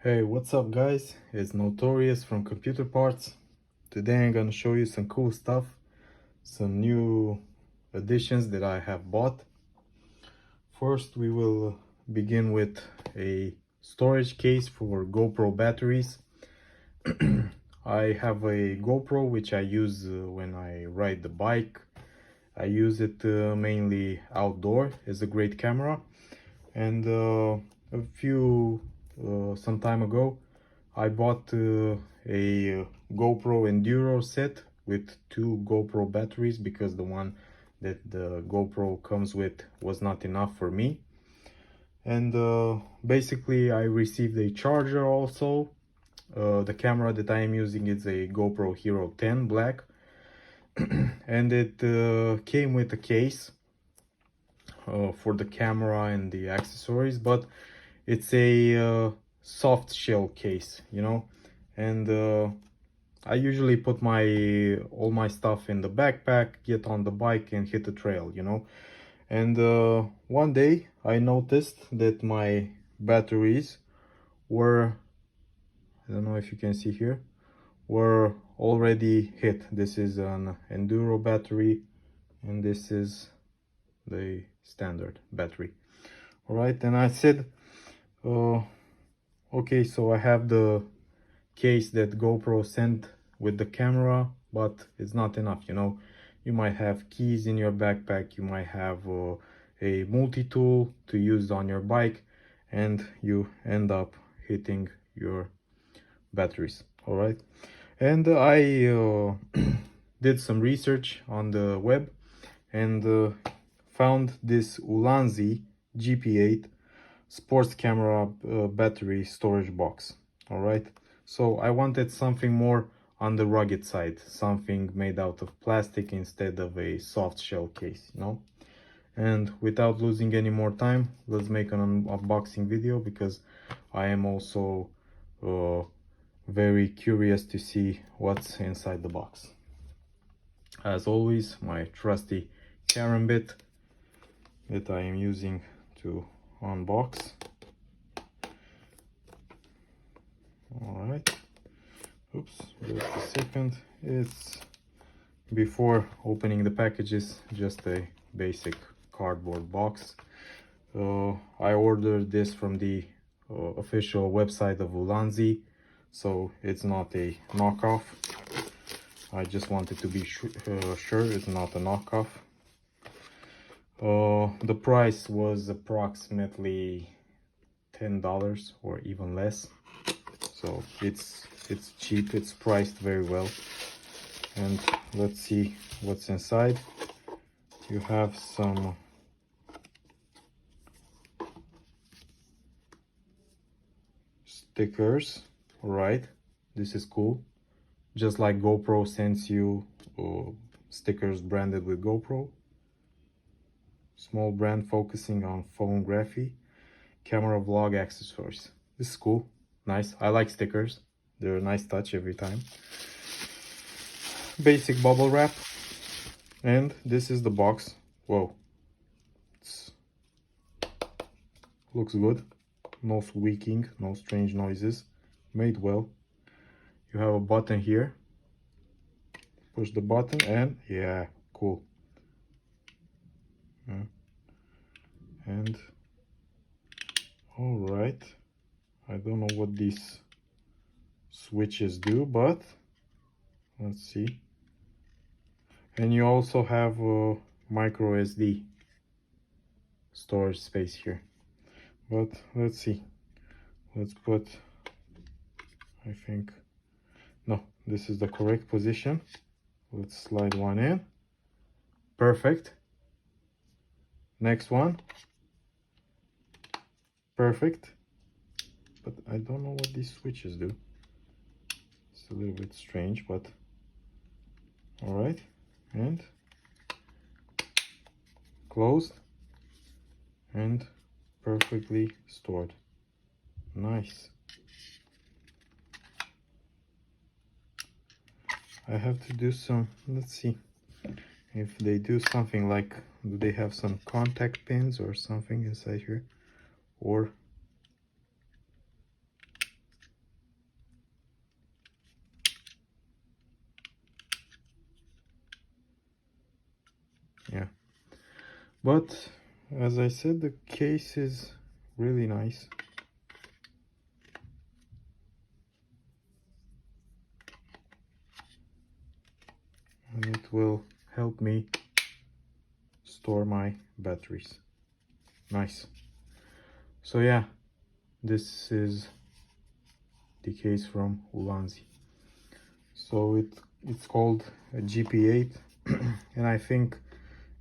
Hey, what's up guys? It's Notorious from Computer Parts. Today I'm gonna show you some cool stuff, some new additions that I have bought. First we will begin with a storage case for GoPro batteries. I have a GoPro which I use when I ride the bike. I use it mainly outdoor. It's a great camera. And some time ago I bought a GoPro Enduro set with two GoPro batteries because the one that the GoPro comes with was not enough for me. And basically I received a charger also. The camera that I am using is a GoPro Hero 10 Black. And it came with a case for the camera and the accessories, but it's a soft shell case, and I usually put all my stuff in the backpack, get on the bike and hit the trail, and one day I noticed that my batteries were, I don't know if you can see here, were already hit. This is an Enduro battery and this is the standard battery. All right, and I said, okay, so I have the case that GoPro sent with the camera, but it's not enough, You might have keys in your backpack, you might have a multi-tool to use on your bike, and you end up hitting your batteries. All right, and I did some research on the web and found this ULANZI GP-8 sports camera battery storage box. All right, so I wanted something more on the rugged side, something made out of plastic instead of a soft shell case, and without losing any more time, let's make an unboxing video because I am also very curious to see what's inside the box. As always, my trusty Karen bit that I am using to unbox. All right, oops, just a second. It's, before opening the packages, just a basic cardboard box. I ordered this from the official website of ULANZI, so it's not a knockoff. I just wanted to be sure it's not a knockoff. The price was approximately $10 or even less, so it's cheap, it's priced very well. And let's see what's inside. You have some stickers. All right, this is cool. Just like GoPro sends you stickers branded with GoPro. Small brand focusing on photography, camera, vlog accessories. This is cool, nice. I like stickers, they're a nice touch every time. Basic bubble wrap, and this is the box. Whoa, looks good. No squeaking, no strange noises, made well. You have a button here, push the button and yeah, cool. And all right, I don't know what these switches do, but let's see. And you also have a micro SD storage space here, but let's see. Let's put, I think, no, this is the correct position. Let's slide one in. Perfect. Next one. Perfect. But I don't know what these switches do. It's a little bit strange, but all right. And closed and perfectly stored. Nice. I have to do some, let's see if they do something like, do they have some contact pins or something inside here, or yeah. But as I said, the case is really nice. And it will help me store my batteries. Nice. So yeah, this is the case from ULANZI. So it's called a GP-8 and I think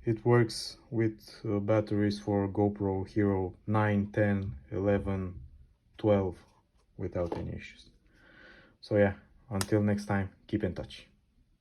it works with batteries for GoPro Hero 9, 10, 11, 12 without any issues. So yeah, until next time, keep in touch.